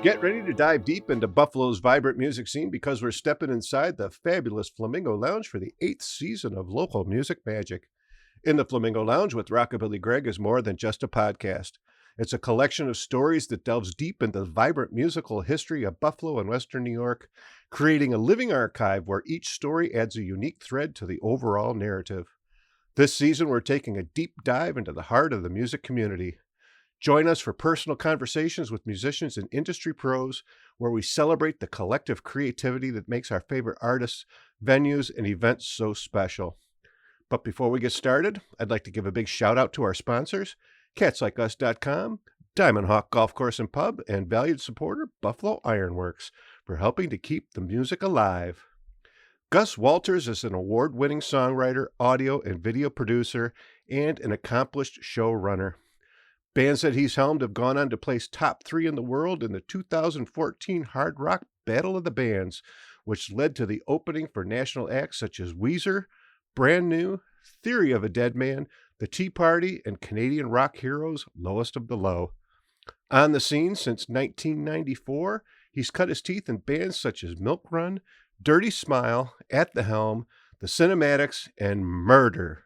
Get ready to dive deep into Buffalo's vibrant music scene because we're stepping inside the fabulous Flamingo Lounge for the 8th season of local music magic. In the Flamingo Lounge with Rockabilly Greg is more than just a podcast. It's a collection of stories that delves deep into the vibrant musical history of Buffalo and Western New York, creating a living archive where each story adds a unique thread to the overall narrative. This season, we're taking a deep dive into the heart of the music community. Join us for personal conversations with musicians and industry pros, where we celebrate the collective creativity that makes our favorite artists, venues, and events so special. But before we get started, I'd like to give a big shout out to our sponsors, CatsLikeUs.com, Diamond Hawk Golf Course and Pub, and valued supporter Buffalo Ironworks for helping to keep the music alive. Gus Walters is an award-winning songwriter, audio and video producer, and an accomplished showrunner. Bands that he's helmed have gone on to place top 3 in the world in the 2014 Hard Rock Battle of the Bands, which led to the opening for national acts such as Weezer, Brand New, Theory of a Deadman, The Tea Party, and Canadian rock heroes Lowest of the Low. On the scene since 1994, he's cut his teeth in bands such as Milkrun, Dirty Smile, At the Helm, The Cinematics, and Murder.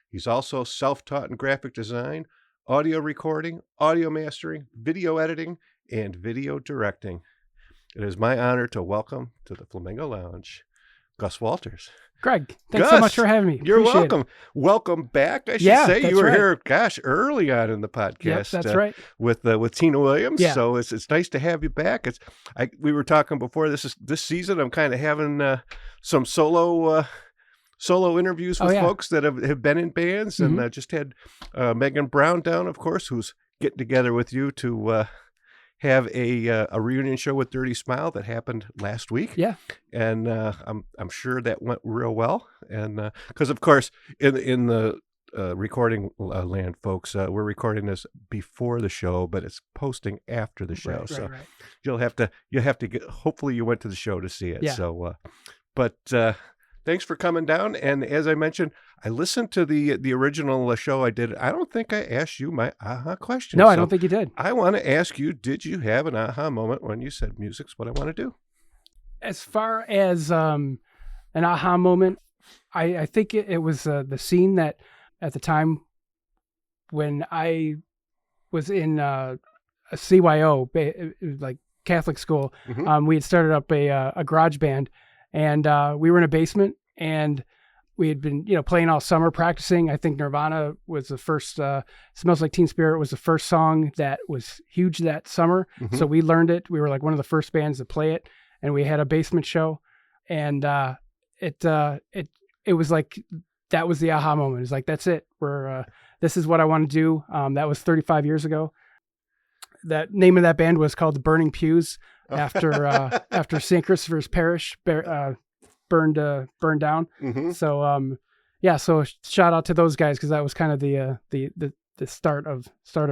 He's also self-taught in graphic design, audio recording, audio mastering, video editing, and video directing. It is my honor to welcome to the Flamingo Lounge, Gus Walters. Greg, thanks so much for having me. You're Appreciate welcome. it. Welcome back, I should say. You were right. here, early on in the podcast. Yep, that's right. With Tina Williams. Yeah. So it's nice to have you back. We were talking before this season. I'm kind of having some solo interviews with folks that have been in bands, and just had Megan Brown down, of course, who's getting together with you to have a reunion show with Dirty Smile that happened last week. Yeah, and I'm sure that went real well, and because of course in the recording land, folks, we're recording this before the show, but it's posting after the show, right. you'll have to get. Hopefully, you went to the show to see it. Yeah. So, but. Thanks for coming down. And as I mentioned, I listened to the original show I did. I don't think I asked you my aha question. No, I don't think you did. I want to ask you, did you have an aha moment when you said music's what I want to do? As far as an aha moment, I think it was the scene that at the time when I was in a CYO, like Catholic school, we had started up a garage band. And we were in a basement, and we had been, playing all summer, practicing. I think Nirvana was the first. "Smells Like Teen Spirit" was the first song that was huge that summer. So we learned it. We were like one of the first bands to play it, and we had a basement show, and it was like that was the aha moment. It's like, that's it. This is what I want to do. That was 35 years ago. That name of that band was called the Burning Pews. After St. Christopher's Parish burned down. So so shout out to those guys, because that was kind of the start of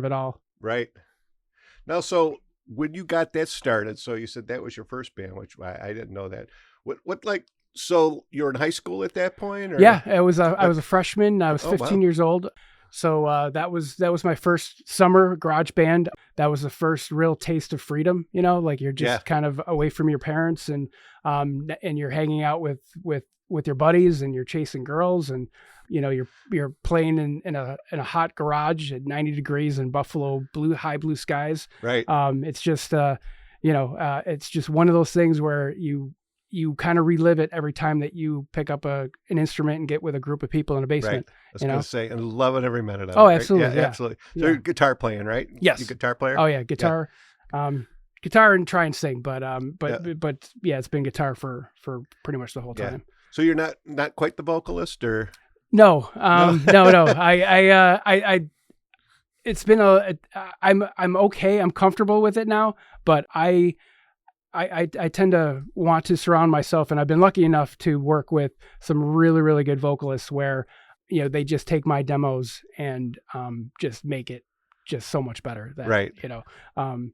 it all. Right. Now, so when you got that started, so you said that was your first band, which I didn't know that. What like, so you're in high school at that point? Or? Yeah, I was a freshman. I was 15 wow. years old. So that was my first summer garage band. That was the first real taste of freedom. Like you're just kind of away from your parents, and you're hanging out with your buddies, and you're chasing girls, and you're playing in a hot garage at 90 degrees in Buffalo, high blue skies. Right. It's just it's just one of those things where you kind of relive it every time that you pick up an instrument and get with a group of people in a basement. Right. I was going to say, and loving every minute of it. Oh, right? absolutely. Yeah. Absolutely. So you're guitar playing, right? Yes. You guitar player? Oh yeah. Guitar, guitar and try and sing, but it's been guitar for pretty much the whole time. Yeah. So you're not quite the vocalist, or? No. No. I it's been I'm okay. I'm comfortable with it now, but I tend to want to surround myself, and I've been lucky enough to work with some really, really good vocalists where, they just take my demos and just make it just so much better. Right.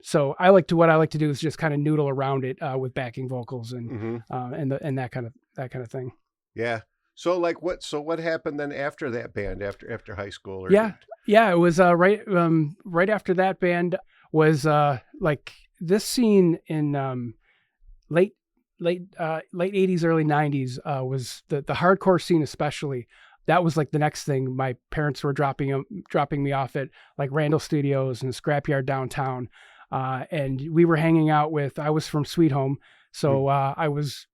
So what I like to do is just kind of noodle around it with backing vocals and that kind of thing. Yeah. So what happened then after that band, after high school? Yeah. It was right after that band. was like this scene in late 80s, early 90s was the hardcore scene especially. That was like the next thing. My parents were dropping me off at like Randall Studios and Scrapyard downtown. And we were hanging out with, I was from Sweet Home. So I was,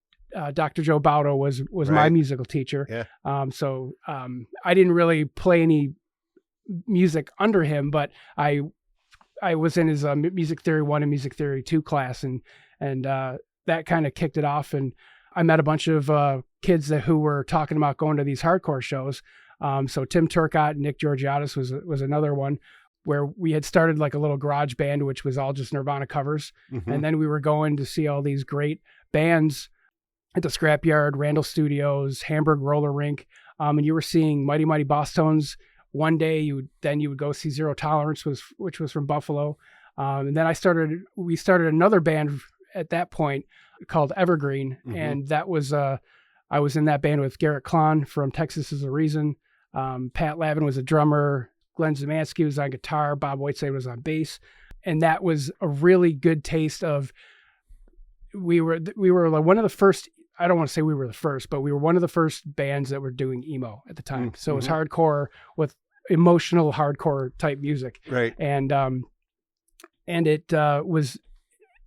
Dr. Joe Baudo was my musical teacher. Yeah. So I didn't really play any music under him, but I was in his Music Theory 1 and Music Theory 2 class. And that kind of kicked it off. And I met a bunch of kids who were talking about going to these hardcore shows. So Tim Turcotte and Nick Georgiadis was another one, where we had started like a little garage band, which was all just Nirvana covers. And then we were going to see all these great bands at the Scrapyard, Randall Studios, Hamburg Roller Rink. And you were seeing Mighty Mighty Boss Tones one day. You would go see Zero Tolerance, which was from Buffalo. And then we started another band at that point called Evergreen. And that was, I was in that band with Garrett Klon from Texas Is a Reason. Pat Lavin was a drummer. Glenn Zemansky was on guitar. Bob Whiteside was on bass. And that was a really good taste of, we were like one of the first, I don't want to say we were the first, but we were one of the first bands that were doing emo at the time. So it was hardcore with emotional hardcore type music. Right. And it was,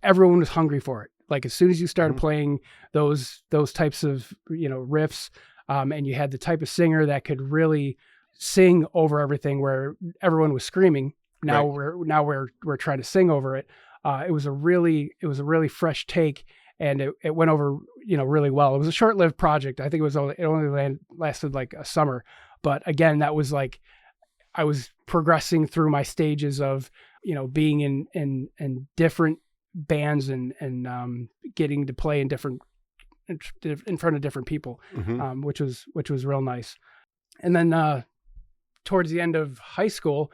everyone was hungry for it. Like as soon as you started playing those types of, riffs, and you had the type of singer that could really sing over everything where everyone was screaming. Now we're trying to sing over it. It was a really fresh take, and it went over, really well. It was a short-lived project. I think it only lasted like a summer, but again, that was like, I was progressing through my stages of, being in different bands and getting to play in front of different people, which was real nice. And then towards the end of high school,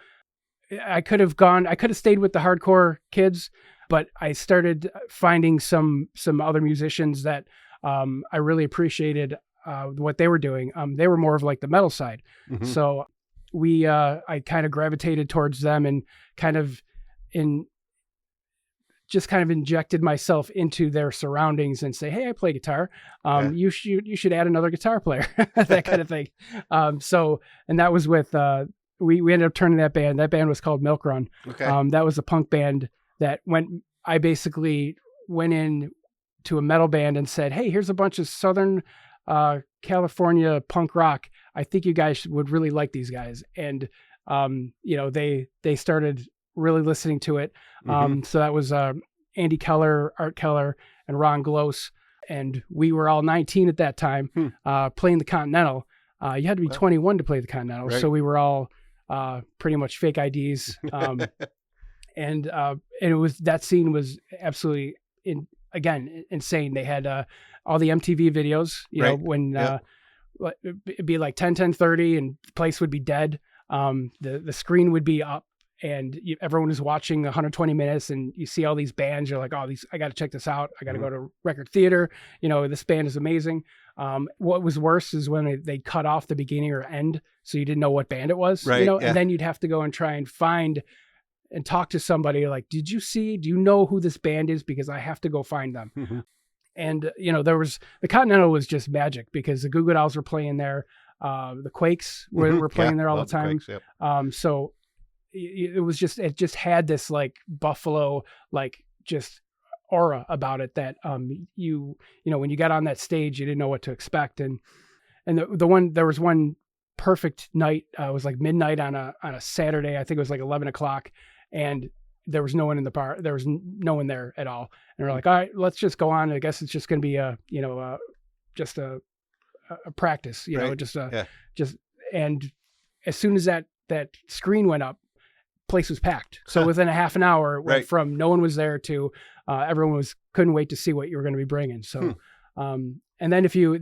I could have stayed with the hardcore kids, but I started finding some other musicians that I really appreciated what they were doing. They were more of like the metal side. So I kind of gravitated towards them and kind of injected myself into their surroundings and say, hey, I play guitar. You should add another guitar player, that kind of thing. And that was with, we ended up turning that band. That band was called Milkrun. Okay. That was a punk band that I basically went in to a metal band and said, hey, here's a bunch of Southern California punk rock. I think you guys would really like these guys. And, they started really listening to it. So that was Andy Keller, Art Keller, and Ron Gloss. And we were all 19 at that time, playing the Continental. You had to be 21 to play the Continental. Right. So we were all pretty much fake IDs. And it was, that scene was absolutely insane. They had all the MTV videos, when it'd be like 10:30 and the place would be dead. The screen would be up and everyone is watching 120 minutes and you see all these bands. You're like, oh, I got to check this out. I got to go to record theater. This band is amazing. What was worse is when they cut off the beginning or end. So you didn't know what band it was, and then you'd have to go and try and find and talk to somebody like, do you know who this band is? Because I have to go find them. And, the Continental was just magic because the Goo Goo Dolls were playing there. The Quakes were playing there all the time. The Quakes, so it just had this like Buffalo, like just aura about it that, when you got on that stage, you didn't know what to expect. And there was one perfect night. It was like midnight on a Saturday. I think it was like 11 o'clock and there was no one in the bar. There was no one there at all. And we're like, all right, let's just go on. I guess it's just going to be just a practice, and as soon as that screen went up, place was packed. So within a half an hour, it went from no one was there to everyone couldn't wait to see what you were going to be bringing. So, and then if you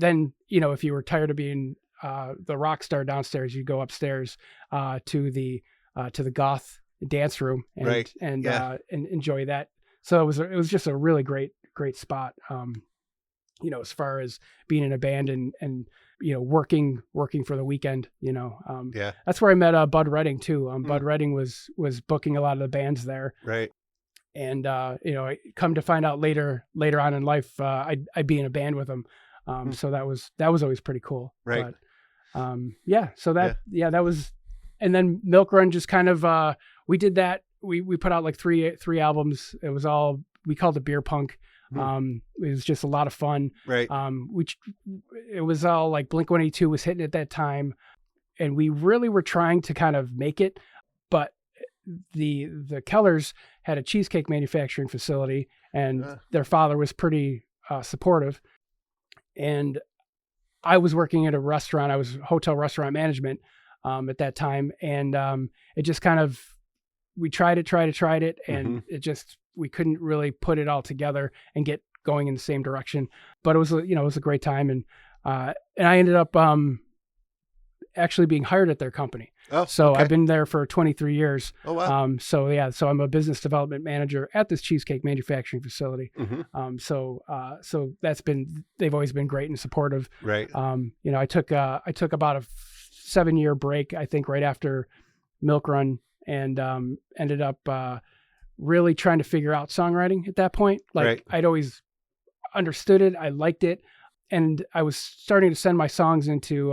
were tired of being the rock star downstairs, you go upstairs to the goth dance room and enjoy that. So it was just a really great spot. As far as being in a band and working for the weekend, that's where I met Bud Redding too. Bud Redding was booking a lot of the bands there. Right. And come to find out later on in life, I'd be in a band with him. So that was always pretty cool. Right. But so that was, and then Milkrun just kind of we did that. We put out like three albums. It was all, we called it beer punk. It was just a lot of fun. Right. It was all like Blink-182 was hitting at that time, and we really were trying to kind of make it, but the Kellers had a cheesecake manufacturing facility, and their father was pretty supportive. And I was working at a restaurant. I was hotel restaurant management at that time, and it just kind of, we tried it, and it just, we couldn't really put it all together and get going in the same direction. But it was a great time, and I ended up actually being hired at their company. Oh, so okay. I've been there for 23 years. Oh, wow. So I'm a business development manager at this cheesecake manufacturing facility. So they've always been great and supportive. Right. I took about a 7-year break, I think, right after Milkrun, and ended up really trying to figure out songwriting at that point. Like, right. I'd always understood it. I liked it. And I was starting to send my songs into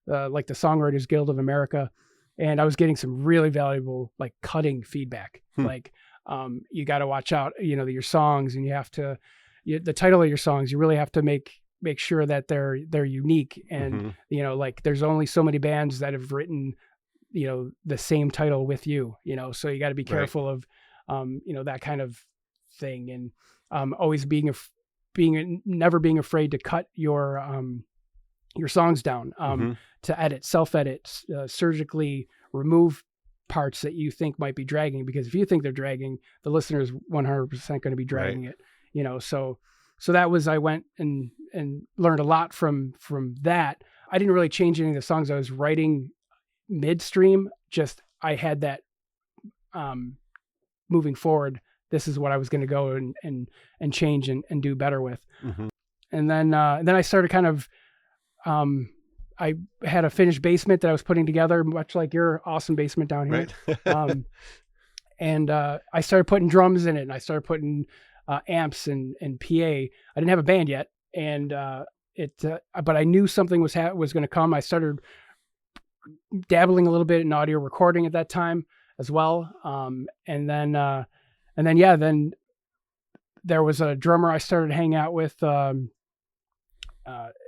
like the Songwriters Guild of America. And I was getting some really valuable, like, cutting feedback. Like, you got to watch out, your songs, and you have to, the title of your songs, you really have to make sure that they're unique. And, like, there's only so many bands that have written, the same title with you, so you got to be careful of, that kind of thing. And always never being afraid to cut your songs down, to edit, self-edit, surgically remove parts that you think might be dragging, because if you think they're dragging, the listener is 100% going to be dragging it, so that was, I went and learned a lot from that. I didn't really change any of the songs I was writing midstream. Just, I had that, moving forward, this is what I was going to go and change and do better with. And then I started kind of, I had a finished basement that I was putting together, much like your awesome basement down here. Right. And I started putting drums in it, and I started putting amps and PA. I didn't have a band yet, and but I knew something was going to come. I started dabbling a little bit in audio recording at that time as well. And then there was a drummer I started hanging out with,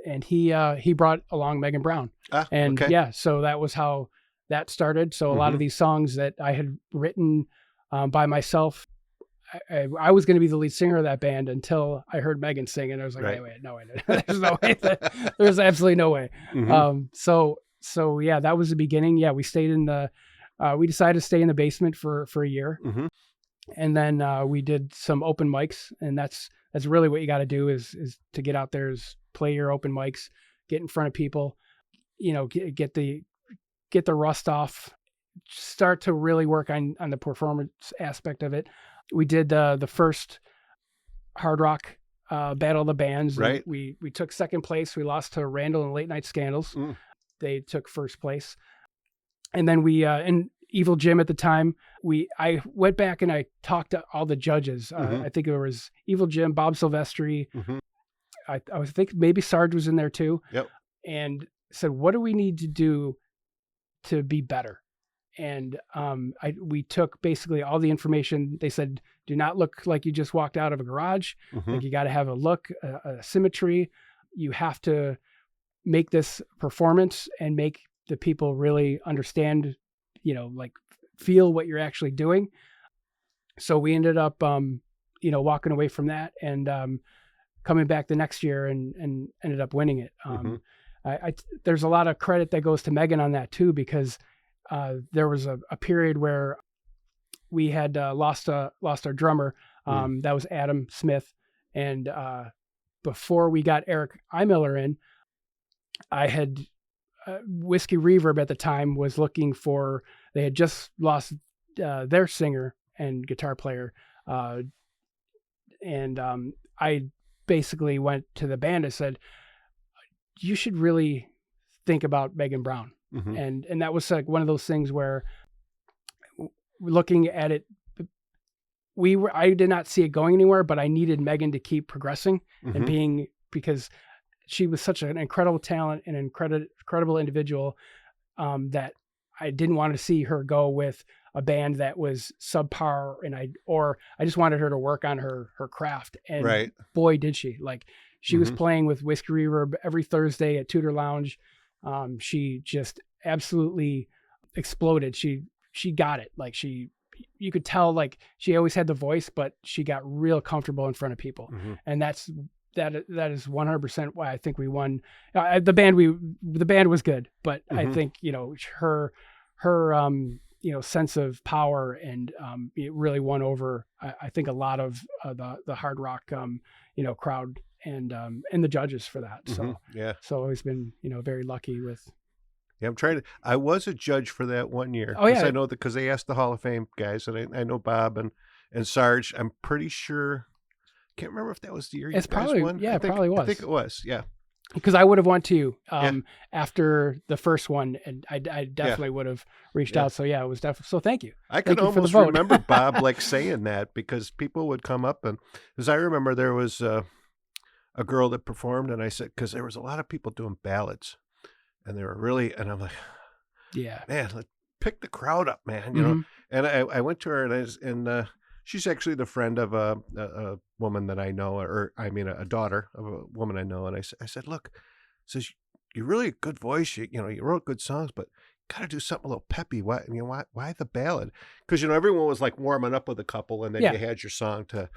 and he brought along Megan Brown. So that was how that started. So a lot of these songs that I had written by myself, I was going to be the lead singer of that band until I heard Megan sing, and I was like, wait, no way. There's no way. There's absolutely no way. So that was the beginning. Yeah, we stayed we decided to stay in the basement for a year. And then we did some open mics, and that's really what you got to do is to get out there, is play your open mics, get in front of people, get the rust off, start to really work on the performance aspect of it. We did the first Hard Rock Battle of the Bands. Right. We took second place. We lost to Randall and Late Night Scandals. They took first place. And then we, and Evil Jim at the time, I went back and I talked to all the judges. I think there was Evil Jim, Bob Silvestri. I think maybe Sarge was in there too. Yep. And said, what do we need to do to be better? And we took basically all the information. They said, do not look like you just walked out of a garage. Like, you got to have a look, a symmetry. You have to make this performance and make the people really understand, like, feel what you're actually doing. So we ended up, walking away from that and coming back the next year and ended up winning it. There's a lot of credit that goes to Megan on that too, because there was a period where we had lost our drummer. That was Adam Smith. And before we got Eric Eimiller in, I had Whiskey Reverb at the time was looking for, they had just lost their singer and guitar player. And I basically went to the band and said, you should really think about Megan Brown. And that was like one of those things where, looking at it I did not see it going anywhere, but I needed Megan to keep progressing and because she was such an incredible talent and incredible individual, that I didn't want to see her go with a band that was subpar, and I just wanted her to work on her craft. And boy, did she. Like, she was playing with Whiskey Reverb every Thursday at Tudor Lounge. She just absolutely exploded. She got it. Like, you could tell, like, she always had the voice, but she got real comfortable in front of people. And that is 100% why I think we won. The band was good, but I think, her sense of power and it really won over, I think, a lot of the hard rock crowd and the judges for that. So so I've always been very lucky with. Yeah, I was a judge for that one year. Oh yeah, I know that because they asked the Hall of Fame guys, and I know Bob and Sarge. I'm pretty sure. Can't remember if that was the year you guys won. Yeah, it probably was. I think it was. Yeah. Because I would have went to after the first one, and I definitely would have reached out. So yeah, it was definitely. So thank you. I could almost remember Bob like saying that, because people would come up, and because I remember there was a girl that performed, and I said, because there was a lot of people doing ballads, and they were really, and I'm like, man, let's pick the crowd up, man, And I went to her, and she's actually the friend of a woman that I know, a daughter of a woman I know. And I said, look, you're really a good voice. You wrote good songs, but got to do something a little peppy. Why the ballad? Because, everyone was like warming up with a couple, and then you had your song to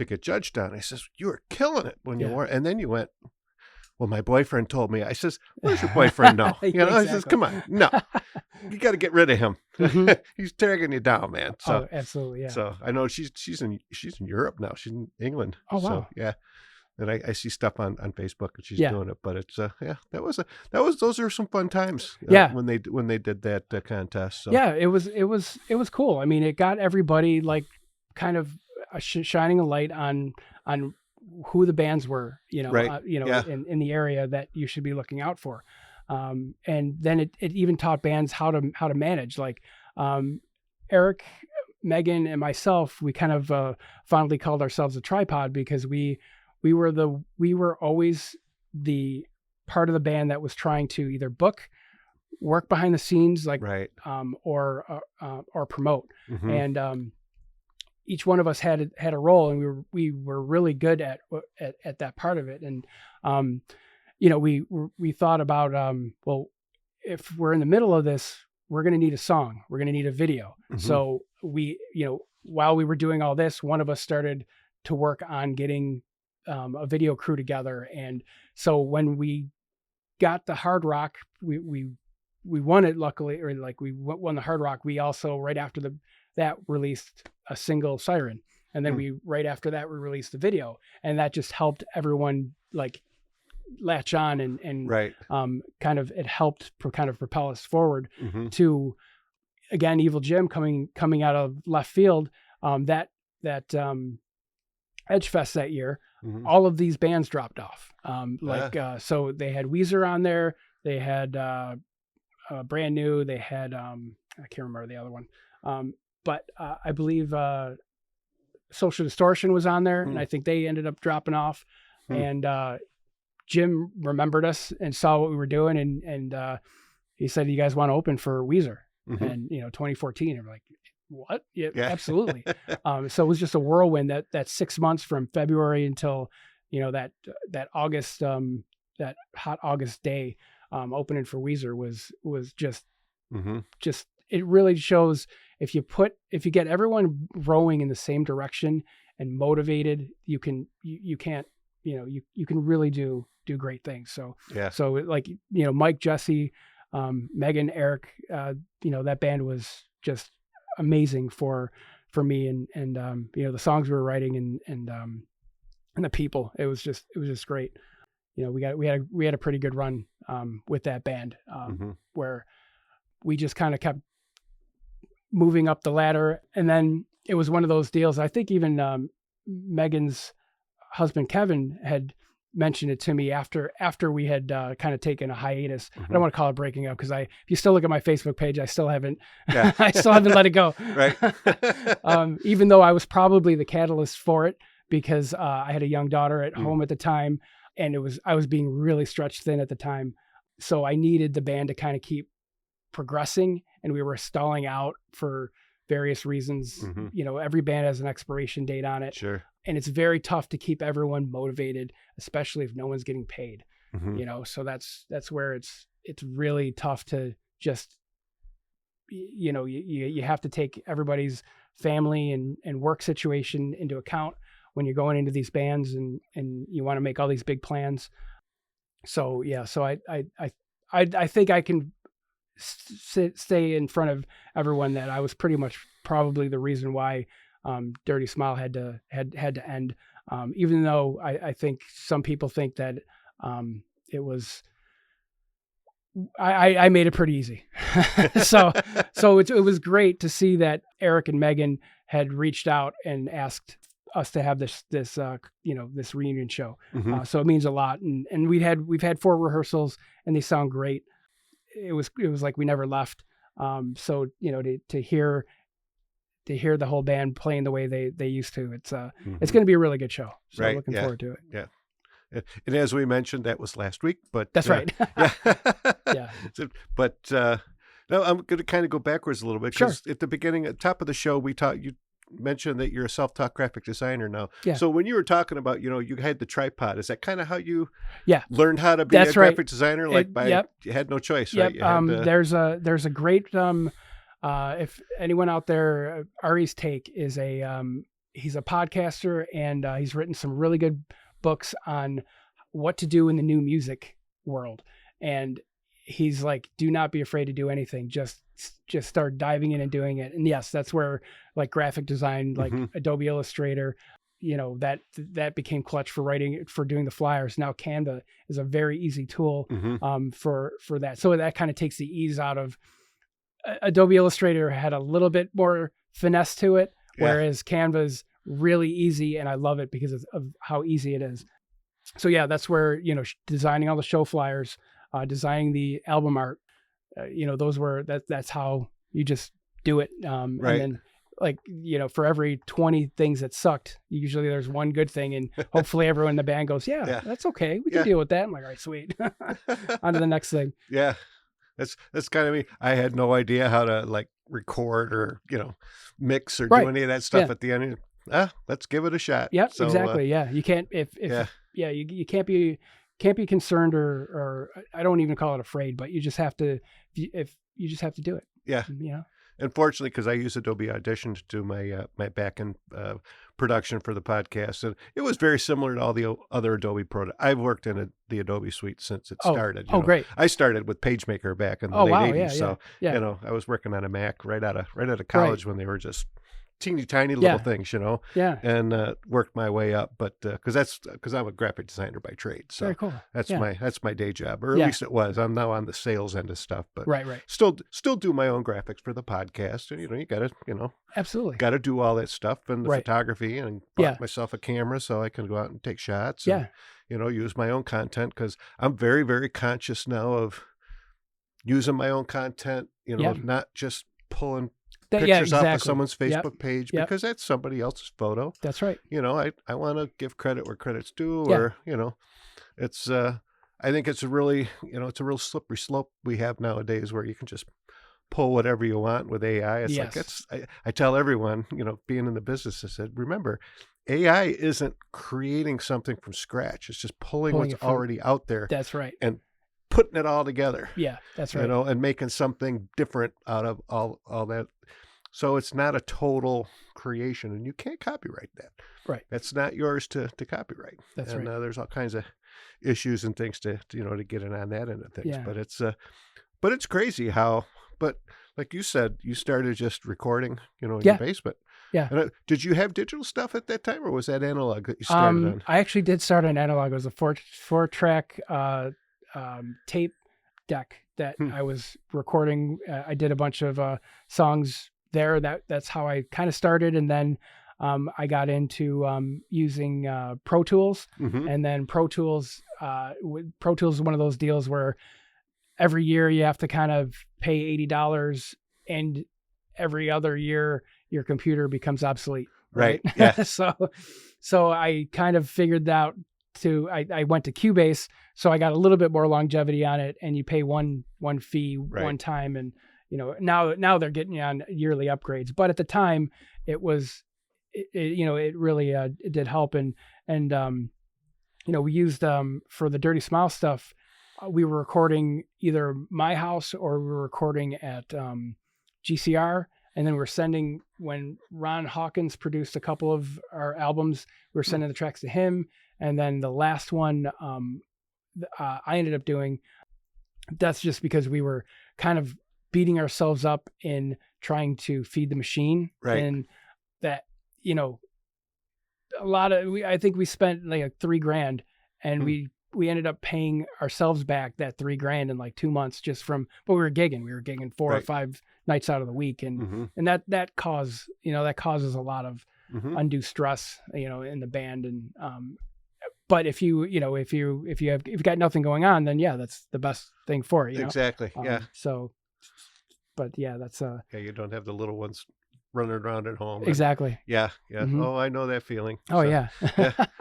get judged on. I says, you were killing it when you were, and then you went, well, my boyfriend told me. I says, where's your boyfriend now? Exactly. I says, come on, no, you got to get rid of him. He's dragging you down, man. So absolutely, yeah. So I know she's in Europe now. She's in England. Oh wow. So, yeah. And I see stuff on Facebook, and she's doing it. But it's those are some fun times. When they did that contest. So. Yeah, it was cool. I mean, it got everybody like kind of shining a light on who the bands were, in the area that you should be looking out for. And then it even taught bands how to manage, like, Eric, Megan, and myself, we kind of, fondly called ourselves a tripod, because we were always the part of the band that was trying to either book, work behind the scenes, like, or promote. And, each one of us had a role, and we were really good at that part of it. And, we thought about, well, if we're in the middle of this, we're going to need a song, we're going to need a video. So we, while we were doing all this, one of us started to work on getting, a video crew together. And so when we got the hard rock, we won it, luckily, or like we won the hard rock. We also, right after that, released a single, Siren. And then right after that, we released the video, and that just helped everyone like latch on and kind of, it helped kind of propel us forward to, again, Evil Jim coming out of left field. That Edge Fest that year, all of these bands dropped off. So they had Weezer on there. They had Brand New. They had, I can't remember the other one. But I believe Social Distortion was on there, and I think they ended up dropping off. And Jim remembered us and saw what we were doing, and he said, "You guys want to open for Weezer?" And 2014, and we're like, "What? Yeah, absolutely." So it was just a whirlwind. That 6 months from February until that August, that hot August day, opening for Weezer was just it really shows, if you get everyone rowing in the same direction and motivated, you can really do great things. So like, Mike, Jesse, Megan, Eric, that band was just amazing for me, and the songs we were writing and the people. It was just great. We had a pretty good run with that band, where we just kind of kept moving up the ladder. And then it was one of those deals. I think even Megan's husband, Kevin, had mentioned it to me after we had kind of taken a hiatus. Mm-hmm. I don't want to call it breaking up because if you still look at my Facebook page, I still haven't Yeah. I still haven't let it go. Right. Even though I was probably the catalyst for it because I had a young daughter at home at the time, and I was being really stretched thin at the time. So I needed the band to kind of keep progressing, and we were stalling out for various reasons. Mm-hmm. You know, every band has an expiration date on it. Sure. And it's very tough to keep everyone motivated, especially if no one's getting paid. Mm-hmm. You know, so that's where it's really tough to just, you know, you have to take everybody's family and work situation into account when you're going into these bands and you want to make all these big plans. So yeah, so I think I can stay in front of everyone that I was pretty much probably the reason why Dirty Smile had to end. Even though I think some people think that it was, I made it pretty easy. so it was great to see that Eric and Megan had reached out and asked us to have this reunion show. Mm-hmm. So it means a lot. And we've had 4 rehearsals and they sound great. It was like we never left. So, you know, to hear the whole band playing the way they used to, it's going to be a really good show. So right. looking forward to it. Yeah. And as we mentioned, that was last week, but that's right. Yeah. Yeah. But no, I'm going to kind of go backwards a little bit. Sure. At the beginning, at the top of the show, you mentioned that you're a self-taught graphic designer now. Yeah. So when you were talking about, you know, you had the tripod, is that kind of how you learned how to be That's a right. graphic designer? Like you had no choice, right? Yep. There's a great, if anyone out there, Ari's Take is he's a podcaster and he's written some really good books on what to do in the new music world. And he's like, do not be afraid to do anything. Just start diving in and doing it. And yes, that's where like graphic design, like Adobe Illustrator, you know, that became clutch for doing the flyers. Now Canva is a very easy tool for that. So that kind of takes the ease out of Adobe Illustrator. Had a little bit more finesse to it, whereas Canva's really easy, and I love it because of how easy it is. So yeah, that's where, you know, designing all the show flyers, designing the album art, you know, that's how you just do it. And then, like, you know, for every 20 things that sucked, usually there's one good thing, and hopefully everyone in the band goes, yeah. That's okay. We can deal with that. I'm like, all right, sweet. On to the next thing. Yeah. That's kind of me. I had no idea how to like record or, you know, mix or do any of that stuff at the end. Let's give it a shot. Yep, so, exactly. You can't, you can't be concerned or I don't even call it afraid, but you just have to, you just have to do it. Yeah. You know? Unfortunately, because I use Adobe Audition to do my my back-end production for the podcast, and it was very similar to all the other Adobe products. I've worked in the Adobe suite since it started. You know. Great! I started with PageMaker back in the late 80s, so you know, I was working on a Mac right out of college when they were just teeny tiny little things, you know. Yeah. And worked my way up, but because I'm a graphic designer by trade, so very cool. That's my day job, or at least it was. I'm now on the sales end of stuff, but still do my own graphics for the podcast, and you know, you got to, you know, absolutely got to do all that stuff and the photography, and bought myself a camera so I can go out and take shots. And, you know, use my own content, because I'm very, very conscious now of using my own content. You know, not just pulling pictures off of someone's Facebook page because that's somebody else's photo. That's right. You know, I want to give credit where credit's due, or, you know, it's, I think it's a really, you know, it's a real slippery slope we have nowadays where you can just pull whatever you want with AI. It's like, I tell everyone, you know, being in the business, I said, remember, AI isn't creating something from scratch. It's just pulling what's already out there. That's right. And putting it all together. Yeah, that's right. You know, and making something different out of all that. So it's not a total creation, and you can't copyright that. Right. That's not yours to copyright. That's right. There's all kinds of issues and things to you know, to get in on that end of things. Yeah. But it's crazy how. But like you said, you started just recording, you know, in your basement. Yeah. And, did you have digital stuff at that time, or was that analog that you started on? I actually did start on analog. It was a four-track tape deck that I was recording. I did a bunch of songs there. That's how I kind of started, and then I got into using Pro Tools, Mm-hmm. and then Pro Tools is one of those deals where every year you have to kind of pay $80, and every other year your computer becomes obsolete. Right. Yeah. So I kind of figured out I went to Cubase, so I got a little bit more longevity on it, and you pay one fee one time, and now they're getting you on yearly upgrades. But at the time, it really it did help, and we used for the Dirty Smile stuff. We were recording either my house or we were recording at GCR. And then we're sending, when Ron Hawkins produced a couple of our albums, we were sending the tracks to him. And then the last one I ended up doing, that's just because we were kind of beating ourselves up in trying to feed the machine. Right. And that, I think we spent like $3,000, and we ended up paying ourselves back that $3,000 in like 2 months but we were gigging 4 or 5 nights out of the week. And, and that causes a lot of undue stress, in the band. And, but if you got nothing going on, then that's the best thing for it. Exactly. Yeah. So, but that's, you don't have the little ones running around at home. Exactly. Yeah. Oh, I know that feeling. Oh, so, yeah.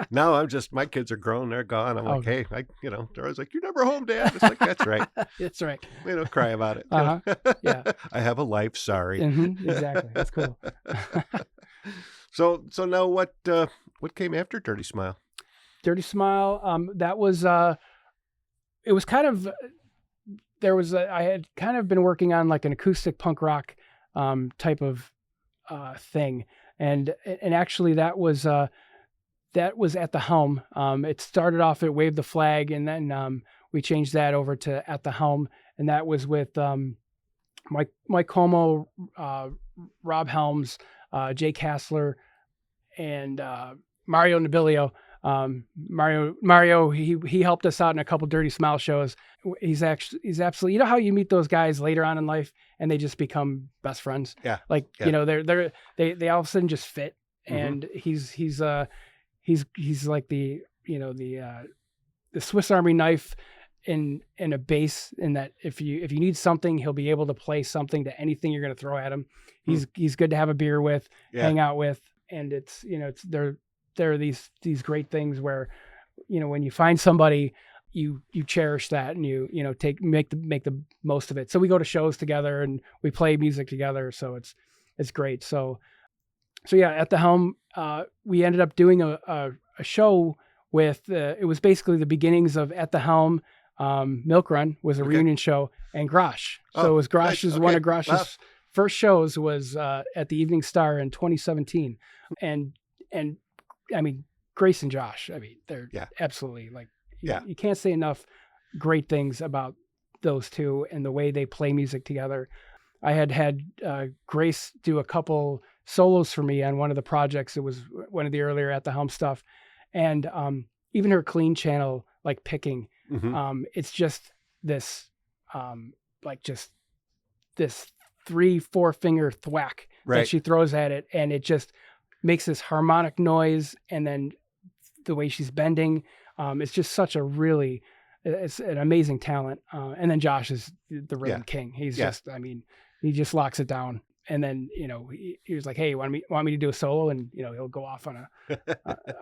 Now my kids are grown, they're gone. I'm like, hey, they're always like, you're never home, Dad. It's like, that's right. That's right. Cry about it. Yeah. I have a life. Sorry. Exactly. That's cool. So now what came after Dirty Smile? Dirty Smile. That was, it was kind of, I had kind of been working on like an acoustic punk rock type of thing, and actually that was at the Helm. It started off at Wave the Flag, and then we changed that over to At the Helm, and that was with Mike Como, Rob Helms, Jay Kassler, and Mario Nobilio. Mario, he helped us out in a couple Dirty Smile shows. He's absolutely, how you meet those guys later on in life and they just become best friends. Yeah. Like, they all of a sudden just fit. And he's like the Swiss Army knife in a bass, in that if you need something, he'll be able to play something to anything you're going to throw at him. He's good to have a beer with, hang out with. And it's, there are these great things where, when you find somebody, you cherish that, and make the most of it. So we go to shows together and we play music together. So it's great. So at the Helm, we ended up doing a show with, it was basically the beginnings of At the Helm. Milkrun was a reunion show, and Grosh. So it was Grosh's, one of Grosh's first shows was at the Evening Star in 2017. And I mean, Grace and Josh, they're absolutely you can't say enough great things about those two and the way they play music together. I had Grace do a couple solos for me on one of the projects. It was one of the earlier At the Helm stuff. And even her clean channel, like picking, it's just this, this 3-4 finger thwack that she throws at it. And it just makes this harmonic noise, and then the way she's bending, it's just it's an amazing talent. And then Josh is the rhythm king. He's he just locks it down. And then, he was like, hey, want me to do a solo? And, he'll go off on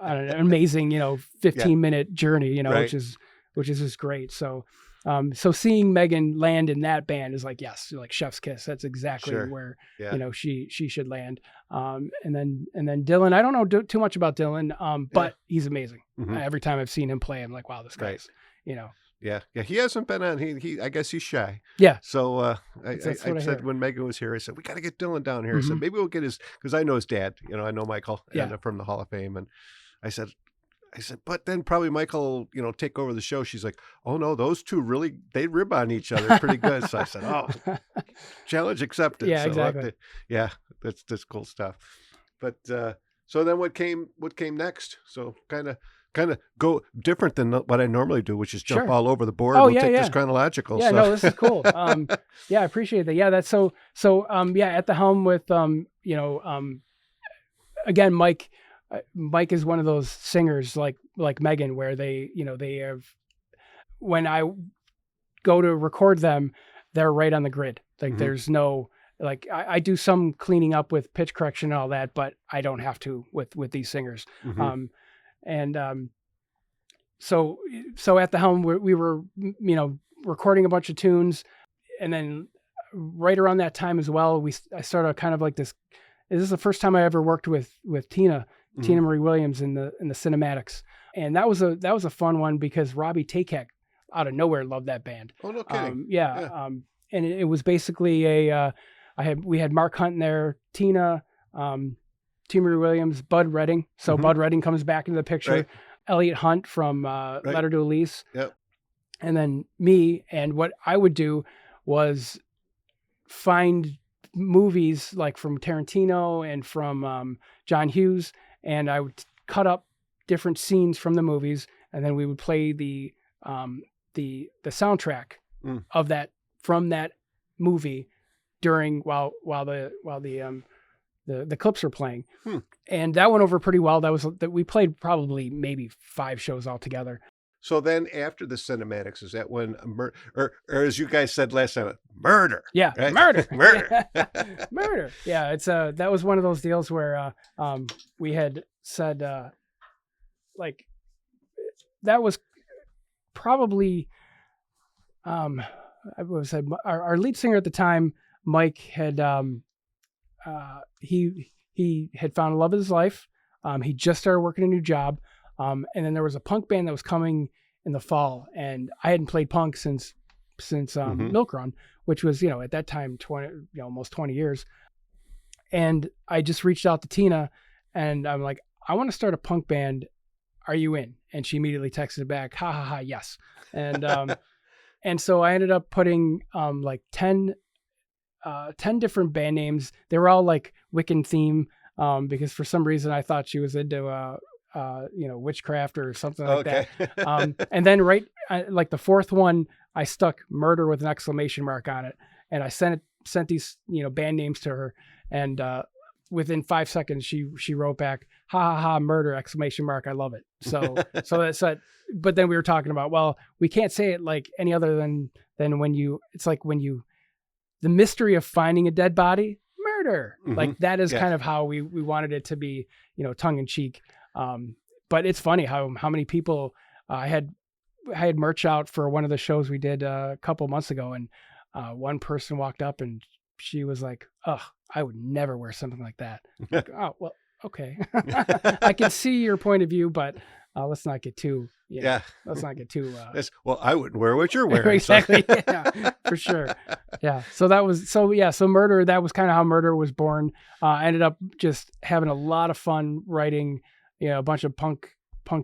an amazing, 15-minute journey, which is just great. So, so seeing Megan land in that band is like, yes, like chef's kiss. That's exactly where, she should land. And then Dylan, I don't know too much about Dylan, but he's amazing. Every time I've seen him play, I'm like, wow, this guy's, Yeah. He hasn't been on. He I guess he's shy. Yeah. So I said when Megan was here, I said, we got to get Dylan down here. I said, maybe we'll get because I know his dad. I know Michael from the Hall of Fame, and I said, but then probably Michael, take over the show. She's like, oh no, those two really, they rib on each other pretty good. So I said, oh, challenge accepted. Yeah, so exactly. That's cool stuff. But so then what came next? So kind of go different than what I normally do, which is jump all over the board. We'll take this chronological. Yeah, no, this is cool. I appreciate that. Yeah, that's so. At the Helm with again, Mike is one of those singers like Megan, where they have, when I go to record them, they're right on the grid. Like there's no, like I do some cleaning up with pitch correction and all that, but I don't have to with these singers. So at the Helm, we were, recording a bunch of tunes, and then right around that time as well, I started kind of like this. This is the first time I ever worked with Tina Marie Williams in the cinematics, and that was a fun one because Robbie Takek out of nowhere loved that band. Oh, no kidding. And it was basically we had Mark Hunt in there, Tina Marie Williams, Bud Redding. So Bud Redding comes back into the picture. Right. Elliot Hunt from Letter to Elise. Yep. And then me. And what I would do was find movies like from Tarantino and from John Hughes, and I would cut up different scenes from the movies, and then we would play the soundtrack of that from that movie while the clips were playing. And that went over pretty well. That we played probably maybe 5 shows altogether. So then after the cinematics, is that when, or as you guys said last time, murder? Yeah. Right? Murder. Murder. Murder. Yeah. It's that was one of those deals where we had said like that was probably I would say our lead singer at the time, Mike, had he had found a love of his life. He just started working a new job. And then there was a punk band that was coming in the fall, and I hadn't played punk since Milkrun, which was, at that time, almost 20 years. And I just reached out to Tina, and I'm like, I want to start a punk band. Are you in? And she immediately texted back, ha ha ha, yes. And, and so I ended up putting, like 10 different band names. They were all like Wiccan theme, because for some reason I thought she was into, witchcraft or something like that. And then like the fourth one, I stuck murder with an exclamation mark on it. And I sent these, band names to her. And, within 5 seconds, she wrote back, ha ha ha, murder, exclamation mark. I love it. So that's it. But then we were talking about, well, we can't say it like any other than it's like the mystery of finding a dead body, murder. Like that is kind of how we wanted it to be, tongue in cheek. But it's funny how many people I had merch out for one of the shows we did a couple months ago, and one person walked up and she was like, "Oh, I would never wear something like that." Like, oh, well, okay. I can see your point of view, but let's not get too. Let's not get too. Well, I wouldn't wear what you're wearing. Exactly. So. Yeah, for sure. Yeah. So murder. That was kind of how murder was born. I ended up just having a lot of fun writing, a bunch of punk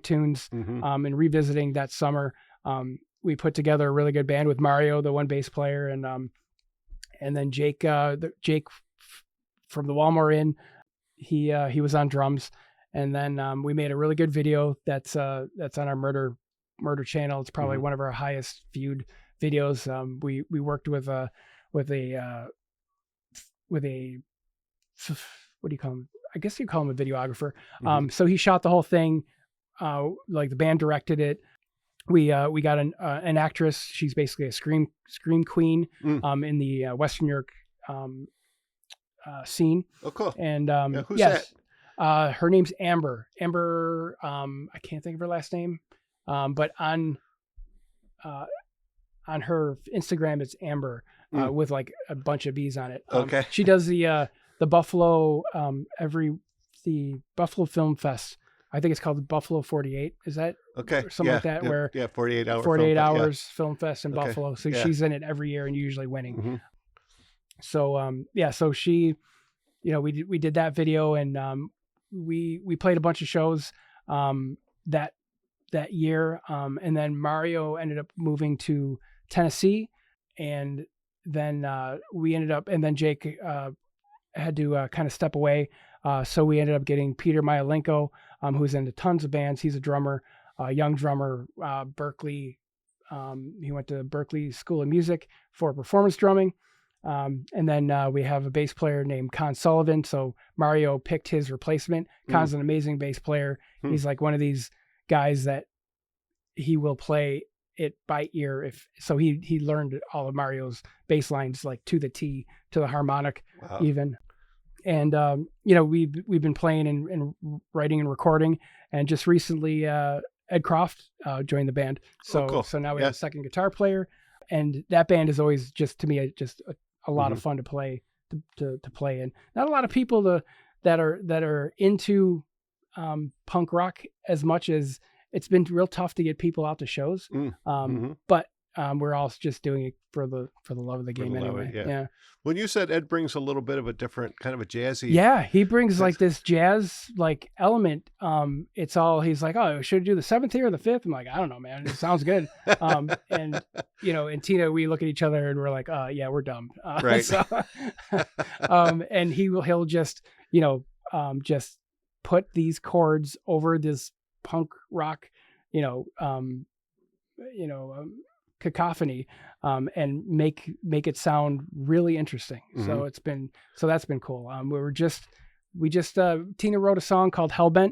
tunes, and revisiting that summer. We put together a really good band with Mario, the one bass player, and then Jake from the Walmart Inn. He was on drums. And then we made a really good video that's on our murder channel. It's probably one of our highest viewed videos. We worked with a what do you call him? I guess you call him a videographer. So he shot the whole thing. Like the band directed it. We got an actress. She's basically a scream queen in the Western York scene. Oh, cool. And who's that? Her name's Amber. I can't think of her last name. But on her Instagram, it's Amber, with like a bunch of bees on it. Okay. She does the Buffalo, the Buffalo Film Fest. I think it's called the Buffalo 48. Is that okay? Something like that, where 48 hours film fest in Buffalo. So she's in it every year and usually winning. So so she, we did that video, and we played a bunch of shows that year, and then Mario ended up moving to Tennessee, and then we ended up, and then Jake had to kind of step away, so we ended up getting Peter Myalenko, who's into tons of bands. He's a drummer, young drummer, Berkeley. He went to Berkeley School of Music for performance drumming. And then we have a bass player named Con Sullivan. So Mario picked his replacement. Con's an amazing bass player. He's like one of these guys that he will play it by ear. He learned all of Mario's bass lines like to the T, to the harmonic even. And we've been playing and writing and recording, and just recently Ed Croft joined the band. So cool. So now we have a second guitar player, and that band is always just to me just a lot of fun to play to play in. Not a lot of people that are into punk rock as much as it's been real tough to get people out to shows. But we're all just doing it for the love of the game anyway. Yeah. When you said Ed brings a little bit of a different kind of a jazzy. Yeah, he brings like this jazz like element. It's all he's like, oh, should I do the seventh here or the fifth? I'm like, I don't know, man. It sounds good. And and Tina, we look at each other and we're like, yeah, we're dumb. Right. So, and he'll just just put these chords over this punk rock, cacophony, and make it sound really interesting. So that's been cool. We just Tina wrote a song called Hellbent.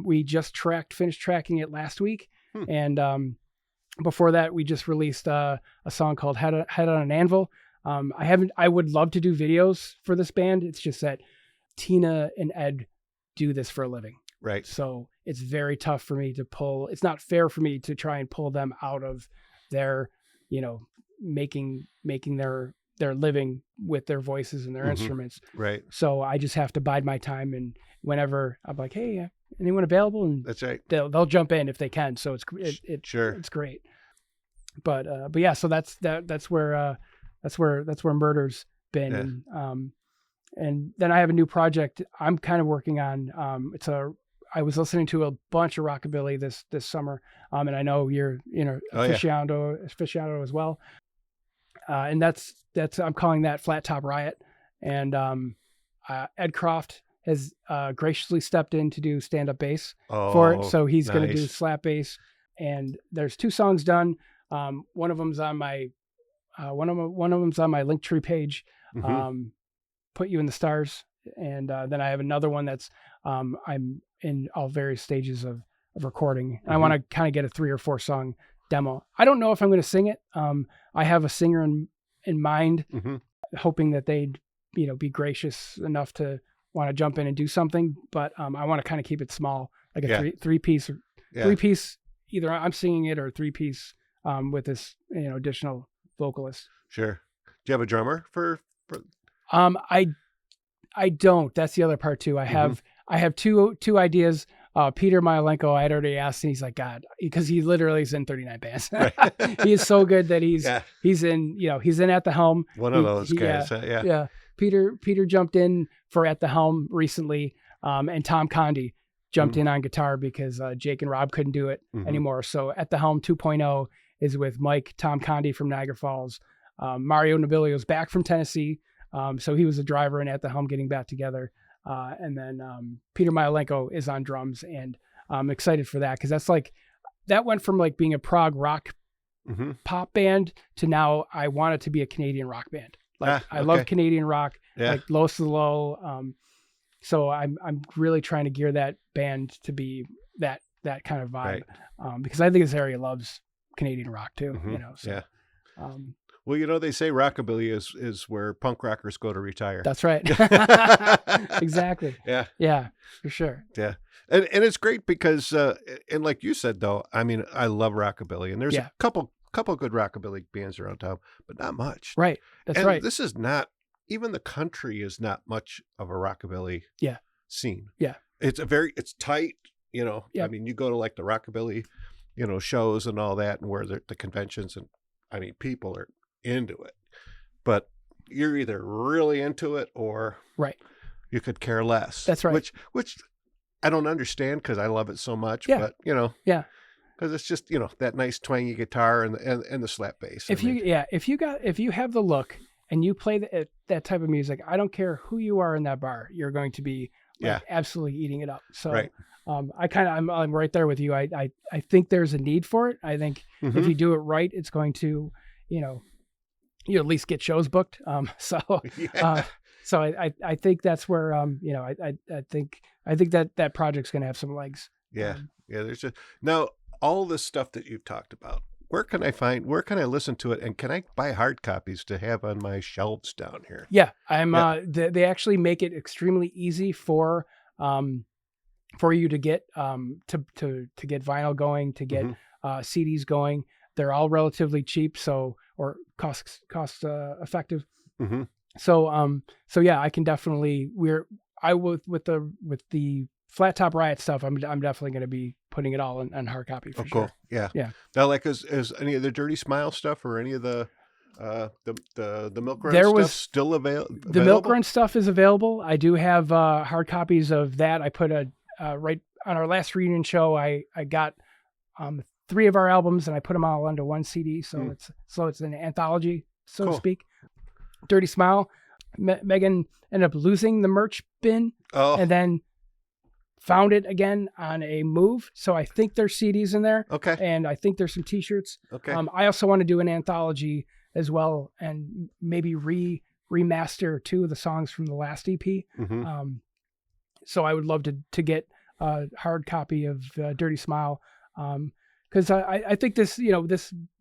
We just finished tracking it last week. And before that we just released a song called Head on an Anvil. I would love to do videos for this band. It's just that Tina and Ed do this for a living. Right. So it's very tough for me to pull. It's not fair for me to try and pull them out of their, making their living with their voices and their instruments. Right. So I just have to bide my time, and whenever I'm like, hey, anyone available? And that's right. They'll jump in if they can. So sure. It's great. But yeah, so that's where Murder's been. Yeah. And then I have a new project I'm kind of working on. I was listening to a bunch of rockabilly this summer, and I know you're aficionado as well. And that's I'm calling that Flat Top Riot. And Ed Croft has graciously stepped in to do stand-up bass for it, so he's going to do slap bass. And there's 2 songs done. One of them's on my Linktree page. Put You in the Stars, and then I have another one that's I'm in all various stages of recording. I want to kind of get a 3 or 4 song demo. I don't know if I'm going to sing it. I have a singer in mind, hoping that they'd be gracious enough to want to jump in and do something. But I want to kind of keep it small, like a three piece. Either I'm singing it or 3-piece with this additional vocalist. Sure. Do you have a drummer for? I don't. That's the other part too. I have two ideas. Peter Myalenko, I'd already asked, and he's like, God, because he literally is in 39 bands. Right. He is so good that he's in At the Helm. One of those guys. Yeah. Peter jumped in for At the Helm recently, and Tom Condi jumped in on guitar because Jake and Rob couldn't do it anymore. So At the Helm 2.0 is with Mike, Tom Condi from Niagara Falls. Mario Nobilio's back from Tennessee. So he was a driver in At the Helm getting back together. And then Peter Myalenko is on drums, and I'm excited for that because that went from like being a prog rock pop band to now I want it to be a Canadian rock band. I love Canadian rock, like Lowest of the Low. So I'm really trying to gear that band to be that kind of vibe, because I think this area loves Canadian rock too. Well, they say rockabilly is where punk rockers go to retire. That's right. Exactly. Yeah, for sure. Yeah. And it's great because, and like you said, though, I mean, I love rockabilly, and there's a couple good rockabilly bands around town, but not much. Right. That's right. This is not, even the country is not much of a rockabilly scene. Yeah. It's tight, I mean, you go to like the rockabilly, shows and all that, and where the conventions, and I mean, people are into it, but you're either really into it or you could care less. That's right. Which I don't understand because I love it so much. But because it's just that nice twangy guitar and the slap bass. If you have the look and you play that type of music, I don't care who you are in that bar, you're going to be absolutely eating it up. So I'm right there with you. I think there's a need for it. I think if you do it right, it's going to you at least get shows booked. Yeah. So I think that's where, I think that project's going to have some legs. Yeah. There's just now all this stuff that you've talked about. Where can I listen to it? And can I buy hard copies to have on my shelves down here? Yeah. They actually make it extremely easy for you to get, to get vinyl going, to get, CDs going. They're all relatively cheap. Or cost effective. Mm-hmm. So yeah, I can definitely, with the Flat Top Riot stuff, I'm definitely going to be putting it all on hard copy for sure. Cool. Yeah. Yeah. Now, like, is any of the Dirty Smile stuff or any of the Milkrun There stuff was still available? The Milkrun stuff is available. I do have hard copies of that. I put right on our last reunion show. I got 3 of our albums and I put them all onto one CD. So it's an anthology, so to speak. Dirty Smile. Megan ended up losing the merch bin and then found it again on a move. So I think there's CDs in there. Okay. And I think there's some t-shirts. Okay. I also want to do an anthology as well and maybe remaster 2 of the songs from the last EP. Mm-hmm. So I would love to get a hard copy of Dirty Smile. Cause I think this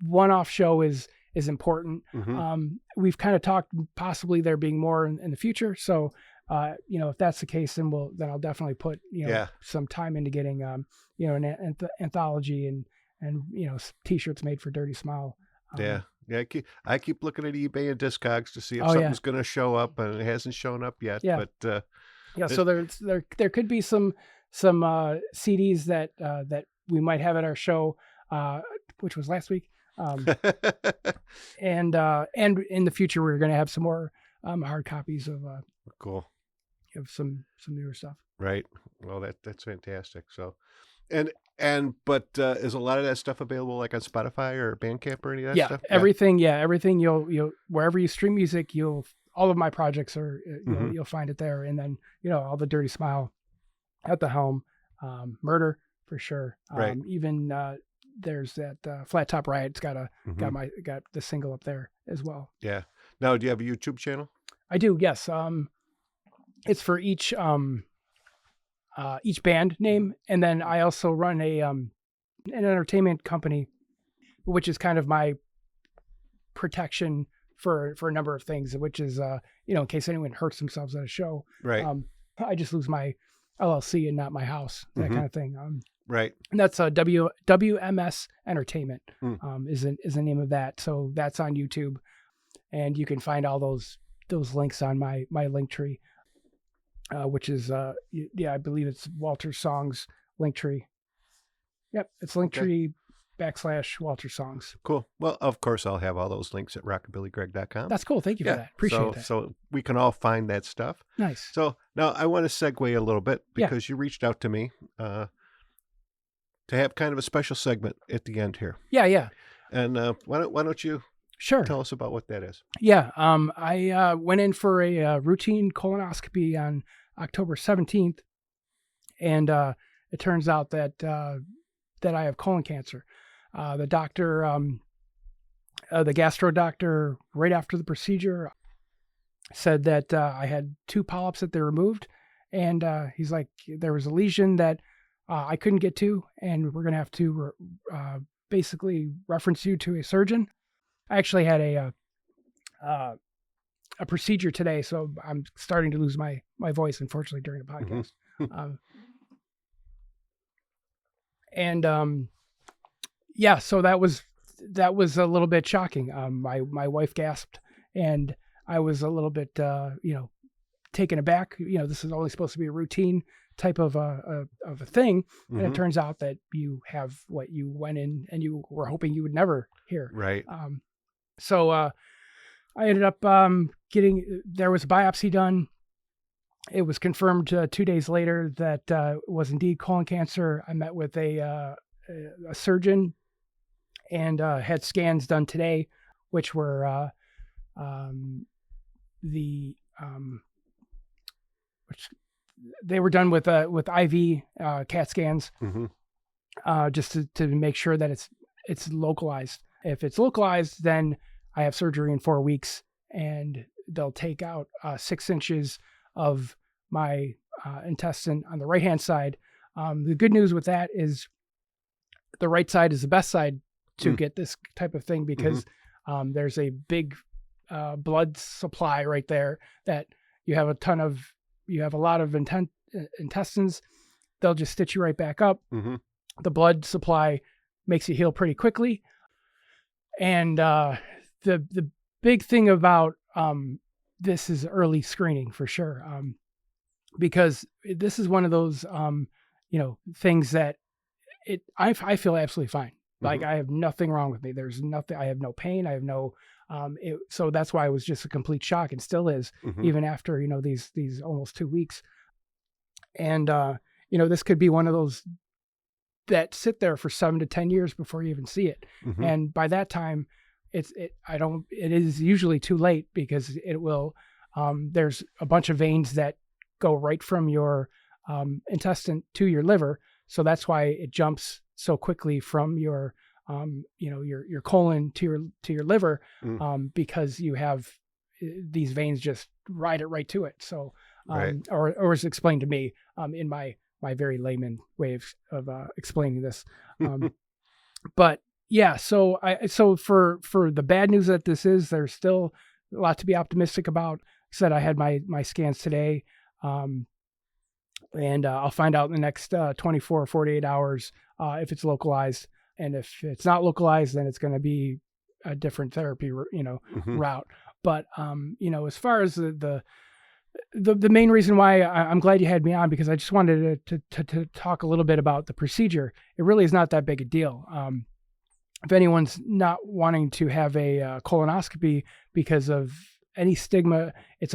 one-off show is important. Mm-hmm. We've kind of talked possibly there being more in the future. So, if that's the case, then I'll definitely put, some time into getting, an anthology and t-shirts made for Dirty Smile. Yeah. I keep looking at eBay and Discogs to see if something's going to show up, and it hasn't shown up yet. Yeah. But so there could be some CDs that we might have at our show, which was last week. And in the future, we're going to have some more hard copies of cool. Of some newer stuff. Right. Well, that's fantastic. So, but is a lot of that stuff available like on Spotify or Bandcamp or any of that stuff? Everything. Yeah, everything. You'll wherever you stream music, all of my projects are you'll find it there, and then all the Dirty Smile, at the Helm, Murder for sure. Right. Even there's that Flat Top Riot. It's got the single up there as well. Yeah. Now, do you have a YouTube channel? I do. Yes. It's for each band name, and then I also run an entertainment company, which is kind of my protection for a number of things, which is in case anyone hurts themselves at a show. Right. I just lose my LLC and not my house, that kind of thing. Right. And that's WMS Entertainment is the name of that. So that's on YouTube, and you can find all those links on my Linktree, which is I believe it's Walter Songs Linktree. Yep, it's Linktree / Walter Songs. Cool. Well, of course, I'll have all those links at rockabillygreg.com. That's cool. Thank you for that. Appreciate that. So we can all find that stuff. Nice. So now I want to segue a little bit because you reached out to me to have kind of a special segment at the end here. Yeah. And why don't you tell us about what that is? Yeah. I went in for a routine colonoscopy on October 17th, and it turns out that I have colon cancer. The doctor, the gastro doctor, right after the procedure, said that I had 2 polyps that they removed, and he's like, there was a lesion that I couldn't get to, and we're going to have to basically reference you to a surgeon. I actually had a procedure today, so I'm starting to lose my voice, unfortunately, during the podcast. So that was a little bit shocking. My wife gasped, and I was a little bit taken aback. This is only supposed to be a routine type of a thing, and it turns out that you have what you went in and you were hoping you would never hear. Right. So I ended up there was a biopsy done. It was confirmed 2 days later that it was indeed colon cancer. I met with a surgeon and had scans done today, which were which they were done with IV CAT scans, just to make sure that it's localized. If it's localized, then I have surgery in 4 weeks, and they'll take out 6 inches of my intestine on the right-hand side. The good news with that is the right side is the best side to get this type of thing, because there's a big blood supply right there that you have a lot of intestines. They'll just stitch you right back up. The blood supply makes you heal pretty quickly. And the big thing about this is early screening for sure, because this is one of those things that I feel absolutely fine. Like I have nothing wrong with me. There's nothing. I have no pain. I have no. So that's why it was just a complete shock, and still is, even after these almost 2 weeks. And this could be one of those that sit there for 7 to 10 years before you even see it. And by that time, it is usually too late, because it will. There's a bunch of veins that go right from your intestine to your liver, so that's why it jumps so quickly from your your colon to your liver, because you have these veins just ride it right to it. So or as explained to me in my very layman way of explaining this. But yeah, so for the bad news that this is, there's still a lot to be optimistic about. I said I had my scans today, and I'll find out in the next 24 or 48 hours if it's localized. And if it's not localized, then it's going to be a different therapy, route. But as far as the main reason why I'm glad you had me on, because I just wanted to talk a little bit about the procedure. It really is not that big a deal. If anyone's not wanting to have a colonoscopy because of any stigma, it's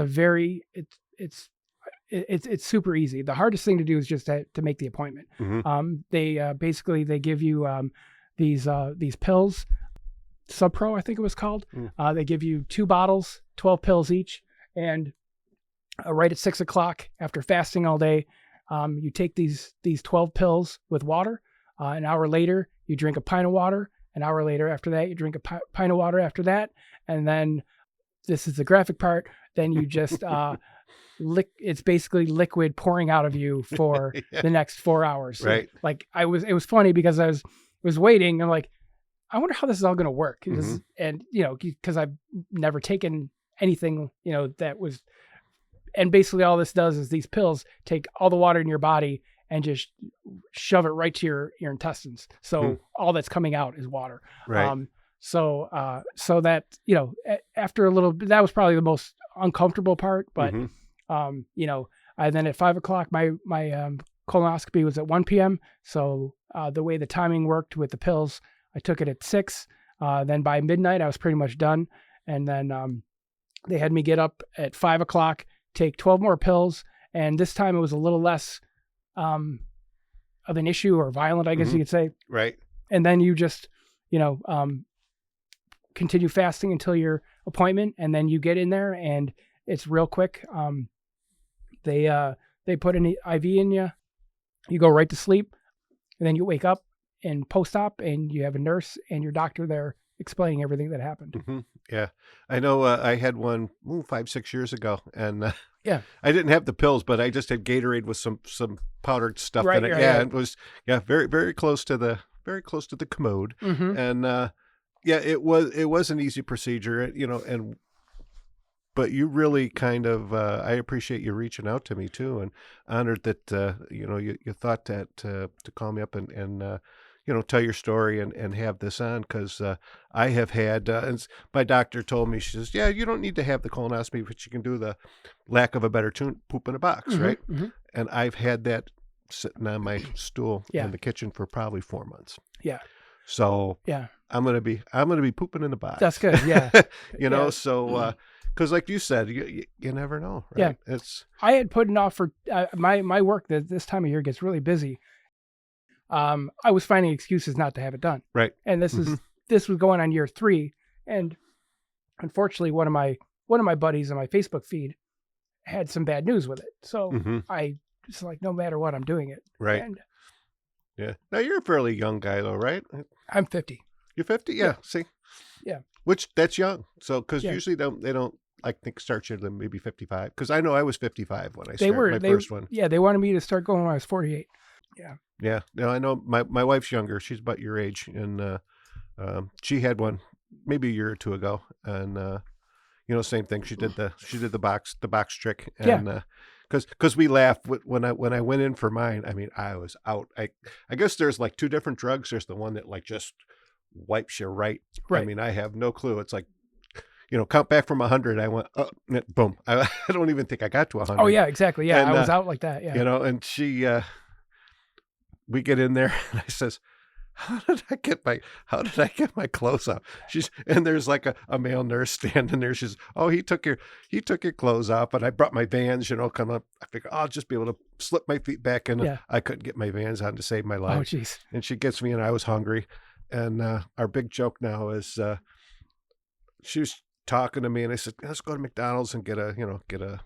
super easy. The hardest thing to do is just to make the appointment. They basically give you these pills, Subpro, I think it was called. They give you 2 bottles, 12 pills each, and right at 6 o'clock after fasting all day, you take these 12 pills with water. An hour later, you drink a pint of water. An hour later after that, you drink a pint of water after that. And then, this is the graphic part, then you just it's basically liquid pouring out of you for the next 4 hours. Right. Like it was funny because I was waiting. I'm like, I wonder how this is all going to work. And, because I've never taken anything, that was, and basically all this does is these pills take all the water in your body and just shove it right to your intestines. So all that's coming out is water. Right. So that, after a little bit, that was probably the most uncomfortable part, but, and then at 5 o'clock, my colonoscopy was at 1 p.m. So, the way the timing worked with the pills, I took it at 6. Then by midnight, I was pretty much done. And then, they had me get up at 5 o'clock, take 12 more pills. And this time it was a little less, of an issue, or violent, I guess you could say. Right. And then you just, continue fasting until your appointment, and then you get in there, and it's real quick. They put an IV in you. You go right to sleep, and then you wake up and post-op, and you have a nurse and your doctor there explaining everything that happened. Yeah. I know I had one 5-6 years ago, and I didn't have the pills, but I just had Gatorade with some powdered stuff in it. It was very, very close to the commode. And it was an easy procedure, but you really kind of, I appreciate you reaching out to me too, and honored that, you thought that to call me up and tell your story and have this on, because I have had, and my doctor told me, she says, yeah, you don't need to have the colonoscopy, but you can do the, lack of a better term, poop in a box, right? And I've had that sitting on my stool in the kitchen for probably 4 months. So I'm gonna be pooping in a box. That's good. So because like you said, you never know, right? I had put it off for my work that this time of year gets really busy. I was finding excuses not to have it done. Right. And this was going on year 3, and unfortunately, one of my buddies on my Facebook feed had some bad news with it. So I just like, no matter what, I'm doing it. Right. And now you're a fairly young guy though, right? I'm 50. You're 50? Yeah. See. Yeah. Which that's young. So because Yeah. usually they don't I think start you at maybe 55. Because I know I was 55 when I They started were my they first one. yeah, they wanted me to start going when I was 48. Yeah. Yeah. No, I know my wife's younger. She's about your age, and she had one maybe a year or two ago, and same thing. She did the box trick, and because we laughed when I went in for mine. I mean, I was out. I guess there's like two different drugs. There's the one that like just wipes you right. Right. I mean, I have no clue. It's like, count back from 100. I went, oh, boom. I don't even think I got to 100. Oh yeah, exactly. Yeah, And, I was out like that. Yeah. And she, we get in there, and I says, how did I get my clothes off? And there's like a male nurse standing there. She's, oh, he took your clothes off, and I brought my Vans, come up. I figured I'll just be able to slip my feet back in. Yeah. I couldn't get my Vans on to save my life. Oh jeez. And she gets me, and I was hungry. And our big joke now is she was talking to me, and I said, let's go to McDonald's and get a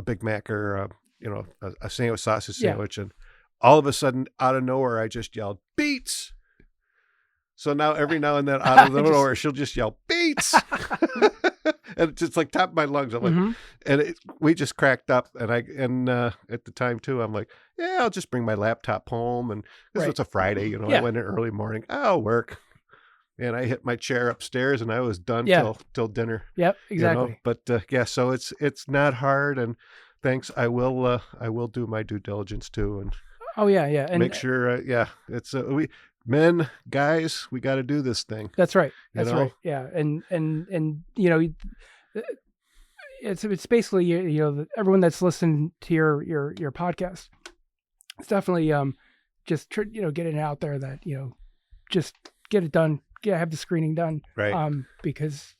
Big Mac or a sandwich, sausage sandwich. And all of a sudden, out of nowhere, I just yelled, beets. So now every now and then, out of nowhere, she'll just yell, beets. And it's just like top of my lungs. I'm like, and we just cracked up. And at the time too, I'm like, yeah, I'll just bring my laptop home. And this was a Friday, I went in early morning. I'll work. And I hit my chair upstairs, and I was done till dinner. Yep, exactly. But so it's not hard. And thanks. I will do my due diligence too. And and make sure. It's men, guys, we got to do this thing. That's right. That's right. Yeah, and it's basically everyone that's listened to your podcast. It's definitely just getting it out there that just get it done. Have the screening done. Right. Because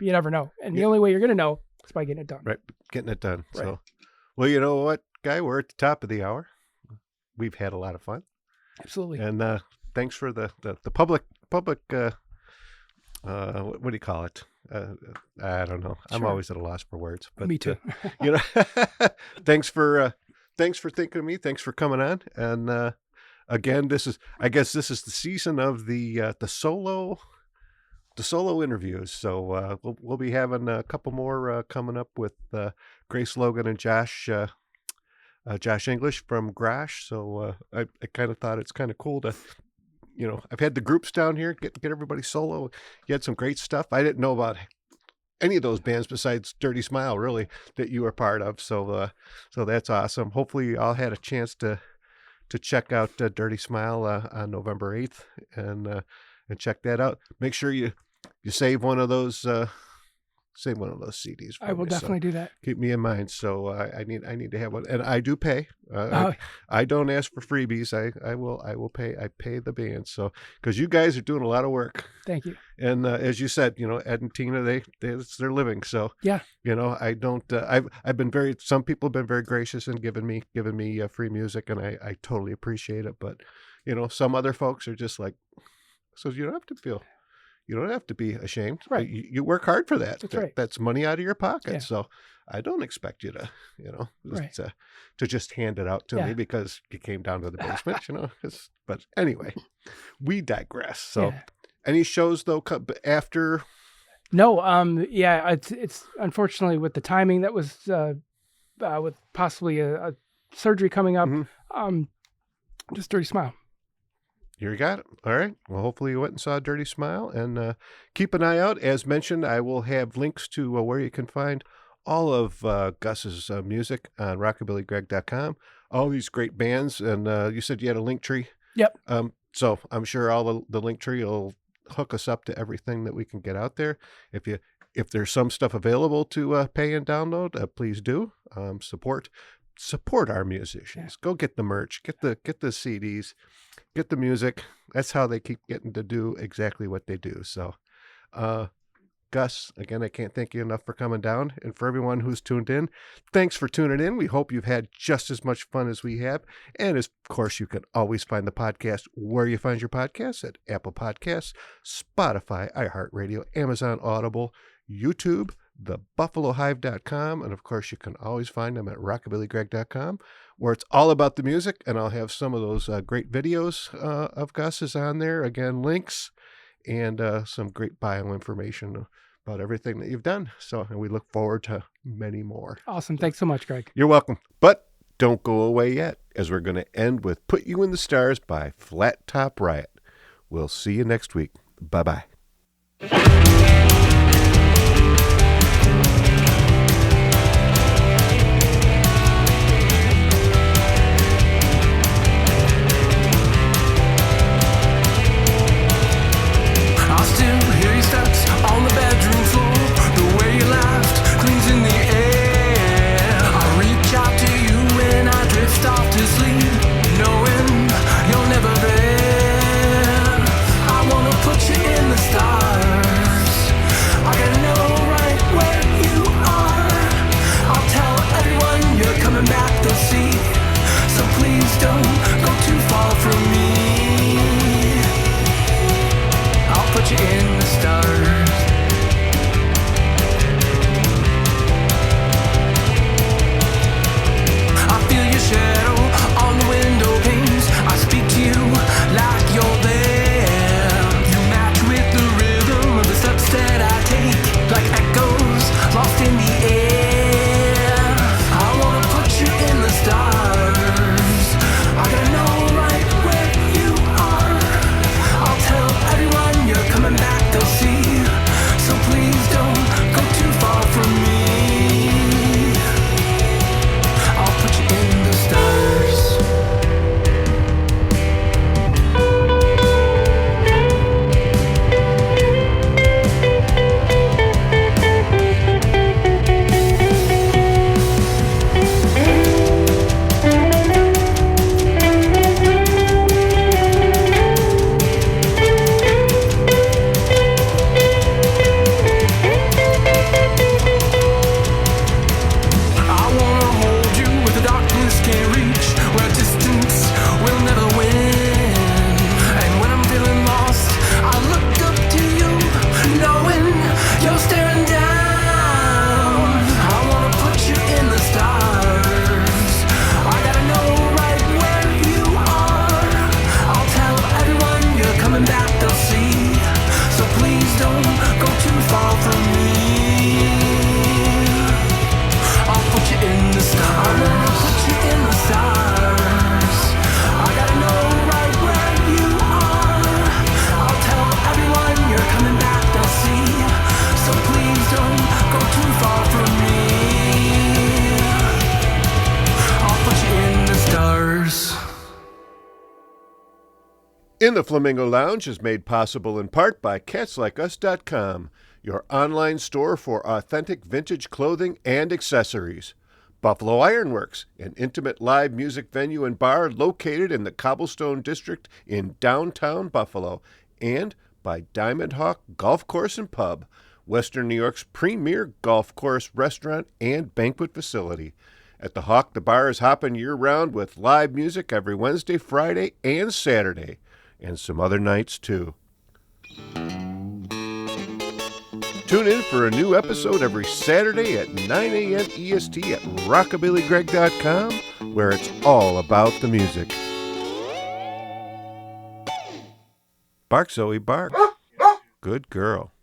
you never know, and the only way you're gonna know is by getting it done. Right. Getting it done. Right. So, well, you know what, Guy, we're at the top of the hour. We've had a lot of fun. Absolutely. And thanks for the public. What do you call it? I don't know. I'm always at a loss for words. But me too. Thanks for thinking of me. Thanks for coming on. And again, I guess this is the season of the solo interviews. So we'll be having a couple more coming up with Grace Logan and Josh English from Grash. So I kind of thought it's kind of cool to, I've had the groups down here, get everybody solo. You had some great stuff. I didn't know about any of those bands besides Dirty Smile, really, that you were part of. So that's awesome. Hopefully I'll had a chance to check out Dirty Smile on November 8th and check that out. Make sure you save one of those CDs. I will definitely do that. Keep me in mind. So I need to have one, and I do pay. I don't ask for freebies. I will pay. I pay the band. So because you guys are doing a lot of work. Thank you. And as you said, Ed and Tina, it's their living. So yeah, I don't. I've been some people have been very gracious in giving me free music, and I totally appreciate it. But some other folks are just like, so you don't have to feel. You don't have to be ashamed. Right. You work hard for that. That's right. That's money out of your pocket. Yeah. So I don't expect you to, right. to just hand it out to me because you came down to the basement, But anyway, we digress. So any shows though after? No. It's unfortunately with the timing that was with possibly a surgery coming up. Just Dirty Smile. You got it. All right. Well, hopefully you went and saw Dirty Smile, and keep an eye out. As mentioned, I will have links to where you can find all of Gus's music on rockabillygreg.com. All these great bands, and you said you had a link tree. Yep. So I'm sure all the link tree will hook us up to everything that we can get out there. If there's some stuff available to pay and download, please do. Support our musicians. Go get the merch, get the CDs, get the music. That's how they keep getting to do exactly what they do. So, Gus, again, I can't thank you enough for coming down. And for everyone who's tuned in, thanks for tuning in. We hope you've had just as much fun as we have. And of course, you can always find the podcast where you find your podcasts at Apple Podcasts, Spotify, iHeartRadio, Amazon Audible, YouTube, thebuffalohive.com, and of course you can always find them at rockabillygreg.com, where it's all about the music, and I'll have some of those great videos of Gus's on there. Again, links, and some great bio information about everything that you've done. So and we look forward to many more. Awesome. Thanks so much, Greg. You're welcome. But don't go away yet, as we're going to end with Put You in the Stars by Flat Top Riot. We'll see you next week. Bye-bye. I still hear your steps on the bedroom floor. The way you laughed clings in the air. I reach out to you when I drift off to sleep, knowing you're never there. I wanna put you in the stars. I gotta know right where you are. I'll tell everyone you're coming back, they'll see. So please don't go too far from me. I'll put you in the stars. I feel your shadow on the window panes. I speak to you like you're there. You match with the rhythm of the steps that I take, like echoes lost in the air. I wanna put you in the stars. I gotta know right where you are. I'll tell everyone you're coming back, they'll see. So please don't go too far from me. I'll put you in the stars. I wanna hold you where the darkness can't reach, where distance will never win. And when I'm feeling lost, I look up to you, knowing you're staring down. I wanna put you in the stars. I gotta know right where you are. I'll tell everyone you're coming back, they'll see. So please don't go too far from me. I'll put you in the stars. I wanna put you in the stars. I gotta know right where you are. I'll tell everyone you're coming back, they'll see. So please don't go too far from me. I'll put you in the stars. In the Flamingo Lounge is made possible in part by CatsLikeUs.com, your online store for authentic vintage clothing and accessories. Buffalo Ironworks, an intimate live music venue and bar located in the Cobblestone District in downtown Buffalo. And by Diamond Hawk Golf Course and Pub, Western New York's premier golf course, restaurant, and banquet facility. At the Hawk, the bar is hopping year-round with live music every Wednesday, Friday, and Saturday, and some other nights, too. Tune in for a new episode every Saturday at 9 a.m. EST at rockabillygreg.com, where it's all about the music. Bark, Zoe, bark. Good girl.